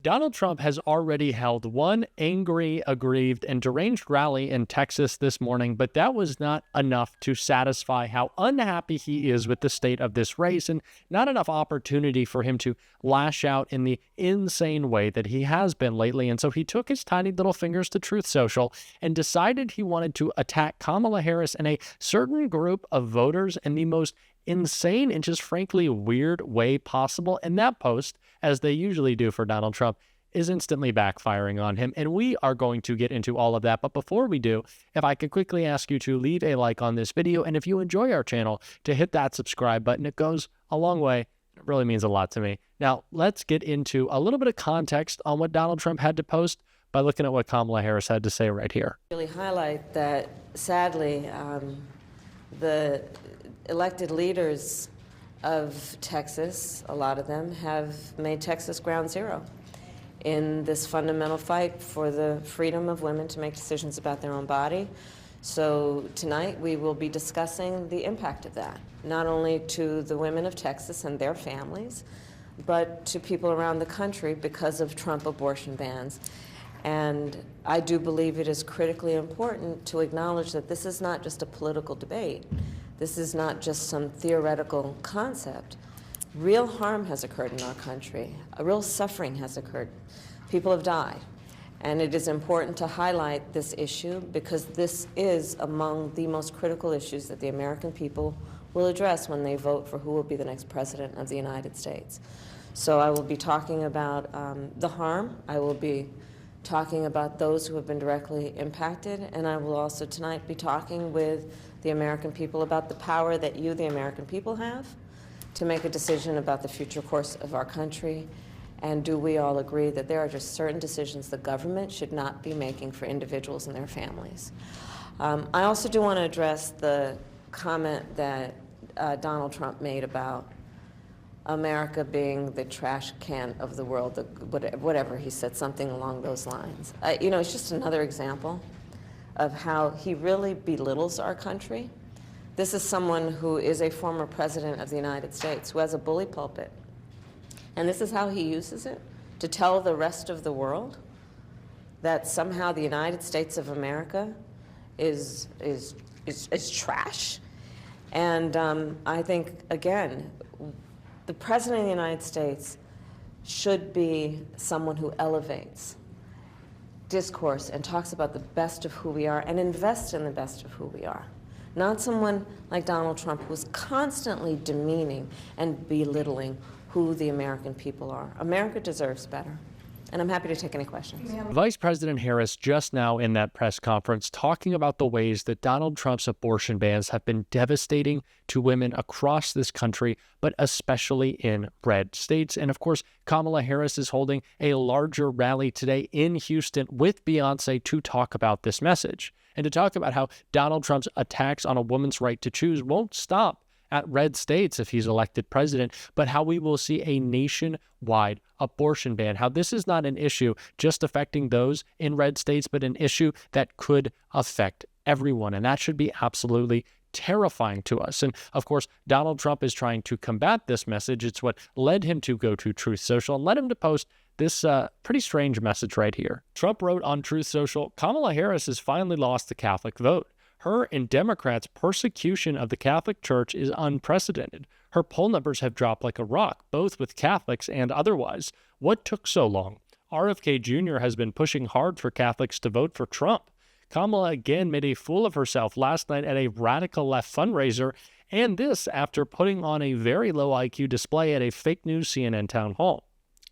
Donald Trump has already held one angry, aggrieved, and deranged rally in Texas this morning, but that was not enough to satisfy how unhappy he is with the state of this race, and not enough opportunity for him to lash out in the insane way that he has been lately. And so he took his tiny little fingers to Truth Social and decided he wanted to attack Kamala Harris and a certain group of voters in the most insane and just frankly weird way possible. And that post, as they usually do for Donald Trump, is instantly backfiring on him. And we are going to get into all of that. But before we do, if I could quickly ask you to leave a like on this video, and if you enjoy our channel, to hit that subscribe button. It goes a long way. It really means a lot to me. Now, let's get into a little bit of context on what Donald Trump had to post by looking at what Kamala Harris had to say right here. Really highlight that, sadly, the elected leaders of Texas, a lot of them, have made Texas ground zero in this fundamental fight for the freedom of women to make decisions about their own body. So tonight we will be discussing the impact of that, not only to the women of Texas and their families, but to people around the country because of Trump abortion bans. And I do believe it is critically important to acknowledge that this is not just a political debate. This is not just some theoretical concept. Real harm has occurred in our country. A real suffering has occurred. People have died. And it is important to highlight this issue because this is among the most critical issues that the American people will address when they vote for who will be the next president of the United States. So I will be talking about the harm. I will be talking about those who have been directly impacted, and I will also tonight be talking with the American people about the power that you, the American people, have to make a decision about the future course of our country. And do we all agree that there are just certain decisions the government should not be making for individuals and their families? I also do want to address the comment that Donald Trump made about America being the trash can of the world, whatever he said, something along those lines. You know, it's just another example of how he really belittles our country. This is someone who is a former president of the United States, who has a bully pulpit. And this is how he uses it to tell the rest of the world that somehow the United States of America is trash. And I think, again, the President of the United States should be someone who elevates discourse and talks about the best of who we are and invests in the best of who we are. Not someone like Donald Trump who's constantly demeaning and belittling who the American people are. America deserves better. And I'm happy to take any questions. Vice President Harris just now in that press conference talking about the ways that Donald Trump's abortion bans have been devastating to women across this country, but especially in red states. And of course, Kamala Harris is holding a larger rally today in Houston with Beyonce to talk about this message and to talk about how Donald Trump's attacks on a woman's right to choose won't stop at red states if he's elected president, but how we will see a nationwide abortion ban, how this is not an issue just affecting those in red states, but an issue that could affect everyone. And that should be absolutely terrifying to us. And of course, Donald Trump is trying to combat this message. It's what led him to go to Truth Social and led him to post this pretty strange message right here. Trump wrote on Truth Social, Kamala Harris has finally lost the Catholic vote. Her and Democrats' persecution of the Catholic Church is unprecedented. Her poll numbers have dropped like a rock, both with Catholics and otherwise. What took so long? RFK Jr. has been pushing hard for Catholics to vote for Trump. Kamala again made a fool of herself last night at a radical left fundraiser, and this after putting on a very low IQ display at a fake news CNN town hall.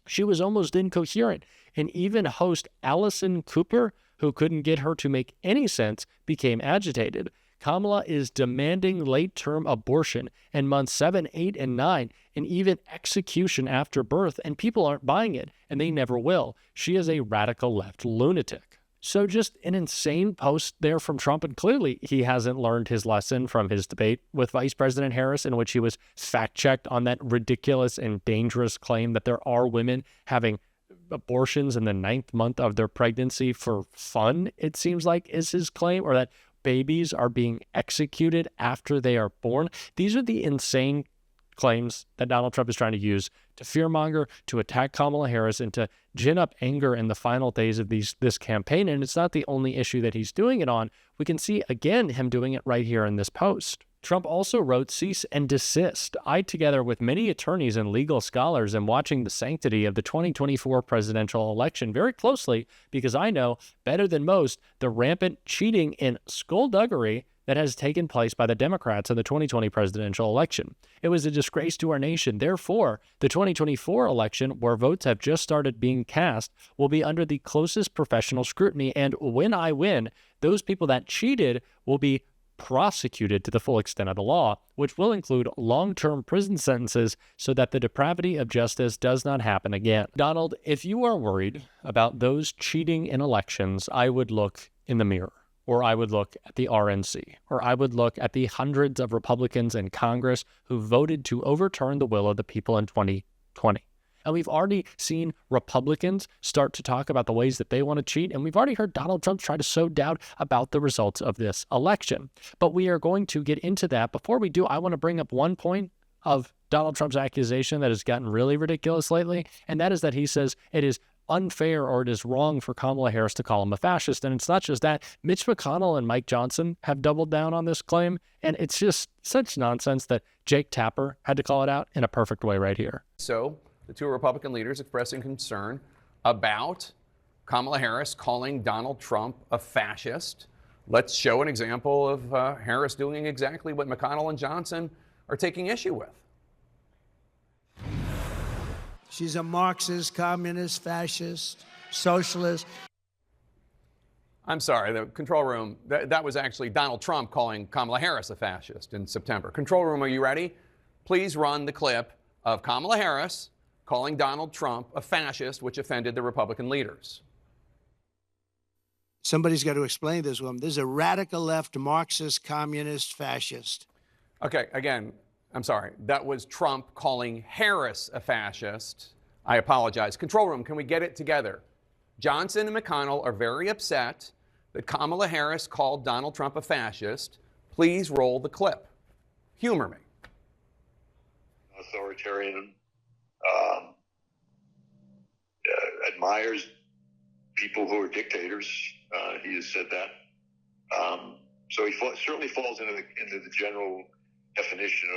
She was almost incoherent, and even host Allison Cooper, who couldn't get her to make any sense, became agitated. Kamala is demanding late-term abortion in months 7, 8, and 9, and even execution after birth, and people aren't buying it, and they never will. She is a radical left lunatic. So just an insane post there from Trump, and clearly he hasn't learned his lesson from his debate with Vice President Harris, in which he was fact-checked on that ridiculous and dangerous claim that there are women having abortions in the 9th month of their pregnancy for fun, it seems like, is his claim, or that babies are being executed after they are born. These are the insane claims that Donald Trump is trying to use to fearmonger, to attack Kamala Harris, and to gin up anger in the final days of this campaign. And it's not the only issue that he's doing it on. We can see, again, him doing it right here in this post. Trump also wrote, "Cease and desist. I, together with many attorneys and legal scholars, am watching the sanctity of the 2024 presidential election very closely because I know, better than most, the rampant cheating and skullduggery that has taken place by the Democrats in the 2020 presidential election. It was a disgrace to our nation. Therefore, the 2024 election, where votes have just started being cast, will be under the closest professional scrutiny. And when I win, those people that cheated will be prosecuted to the full extent of the law, which will include long-term prison sentences so that the depravity of justice does not happen again." Donald, if you are worried about those cheating in elections, I would look in the mirror, or I would look at the RNC, or I would look at the hundreds of Republicans in Congress who voted to overturn the will of the people in 2020. And we've already seen Republicans start to talk about the ways that they want to cheat. And we've already heard Donald Trump try to sow doubt about the results of this election. But we are going to get into that. Before we do, I want to bring up one point of Donald Trump's accusation that has gotten really ridiculous lately. And that is that he says it is unfair or it is wrong for Kamala Harris to call him a fascist. And it's not just that. Mitch McConnell and Mike Johnson have doubled down on this claim. And it's just such nonsense that Jake Tapper had to call it out in a perfect way right here. So the two Republican leaders expressing concern about Kamala Harris calling Donald Trump a fascist. Let's show an example of Harris doing exactly what McConnell and Johnson are taking issue with. She's a Marxist, communist, fascist, socialist. I'm sorry, the control room, that was actually Donald Trump calling Kamala Harris a fascist in September. Control room, are you ready? Please run the clip of Kamala Harris calling Donald Trump a fascist, which offended the Republican leaders. Somebody's got to explain this woman. This is a radical left, Marxist, communist, fascist. Okay, again, I'm sorry. That was Trump calling Harris a fascist. I apologize. Control room, can we get it together? Johnson and McConnell are very upset that Kamala Harris called Donald Trump a fascist. Please roll the clip. Humor me. Authoritarian, admires people who are dictators. He has said that. So he certainly falls into the general definition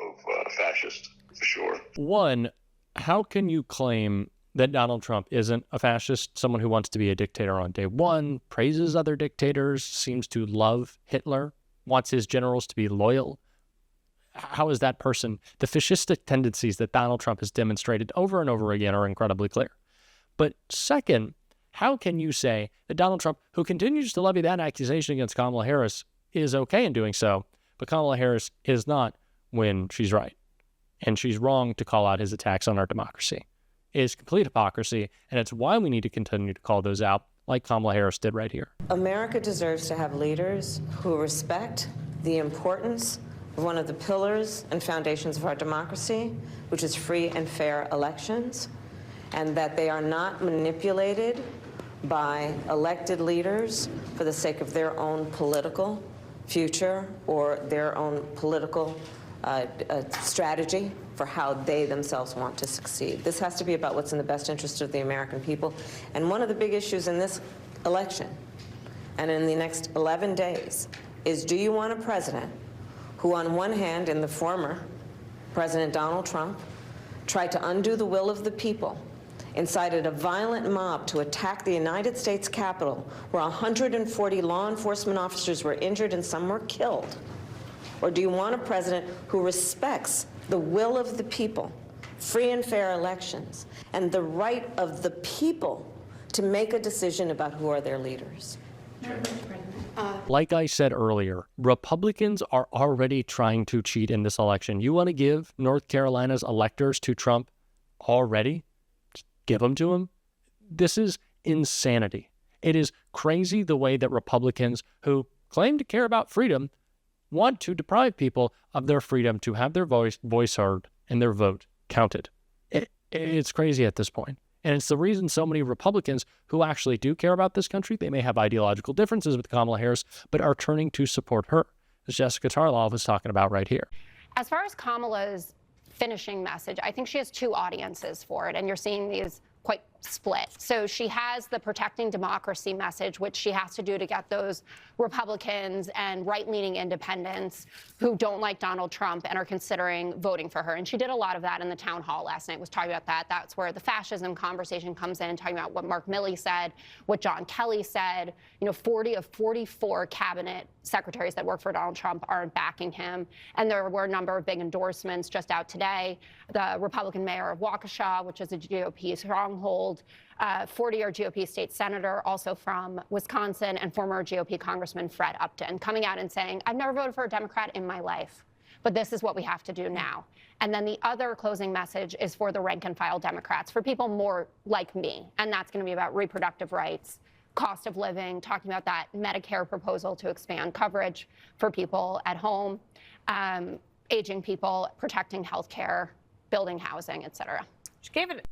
of fascist, for sure. One, how can you claim that Donald Trump isn't a fascist, someone who wants to be a dictator on day one, praises other dictators, seems to love Hitler, wants his generals to be loyal? How is that person? The fascistic tendencies that Donald Trump has demonstrated over and over again are incredibly clear. But second, how can you say that Donald Trump, who continues to levy that accusation against Kamala Harris, is okay in doing so, but Kamala Harris is not when she's right? And she's wrong to call out his attacks on our democracy. It is complete hypocrisy, and it's why we need to continue to call those out, like Kamala Harris did right here. America deserves to have leaders who respect the importance of one of the pillars and foundations of our democracy, which is free and fair elections, and that they are not manipulated by elected leaders for the sake of their own political future or their own political strategy for how they themselves want to succeed. This has to be about what's in the best interest of the American people. And one of the big issues in this election and in the next 11 days is, do you want a president who, on one hand, in the former President Donald Trump, tried to undo the will of the people, incited a violent mob to attack the United States Capitol, where 140 law enforcement officers were injured and some were killed? Or do you want a president who respects the will of the people, free and fair elections, and the right of the people to make a decision about who are their leaders? Like I said earlier, Republicans are already trying to cheat in this election. You want to give North Carolina's electors to Trump already? Just give them to him? This is insanity. It is crazy the way that Republicans who claim to care about freedom want to deprive people of their freedom to have their voice heard and their vote counted. It's crazy at this point. And it's the reason so many Republicans who actually do care about this country, they may have ideological differences with Kamala Harris, but are turning to support her, as Jessica Tarloff was talking about right here. As far as Kamala's finishing message. I think she has two audiences for it, and you're seeing these quite split. So she has the protecting democracy message, which she has to do to get those Republicans and right-leaning independents who don't like Donald Trump and are considering voting for her. And she did a lot of that in the town hall last night, was talking about that. That's where the fascism conversation comes in, talking about what Mark Milley said, what John Kelly said. 40 of 44 cabinet secretaries that work for Donald Trump aren't backing him. And there were a number of big endorsements just out today. The Republican mayor of Waukesha, which is a GOP stronghold, 40-year GOP state senator, also from Wisconsin, and former GOP Congressman Fred Upton, coming out and saying, I've never voted for a Democrat in my life, but this is what we have to do now. And then the other closing message is for the rank and file Democrats, for people more like me, and that's going to be about reproductive rights, cost of living, talking about that Medicare proposal to expand coverage for people at home, aging people, protecting health care, building housing, et cetera.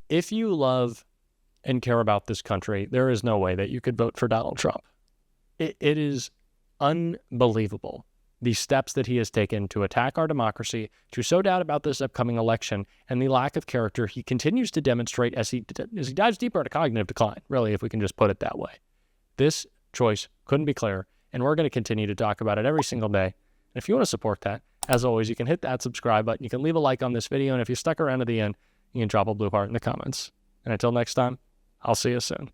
If you love and care about this country, there is no way that you could vote for Donald Trump. It is unbelievable, the steps that he has taken to attack our democracy, to sow doubt about this upcoming election, and the lack of character he continues to demonstrate as he dives deeper into cognitive decline, really, if we can just put it that way. This choice couldn't be clearer, and we're going to continue to talk about it every single day. And if you want to support that, as always, you can hit that subscribe button, you can leave a like on this video, and if you stuck around to the end, you can drop a blue heart in the comments. And until next time, I'll see you soon.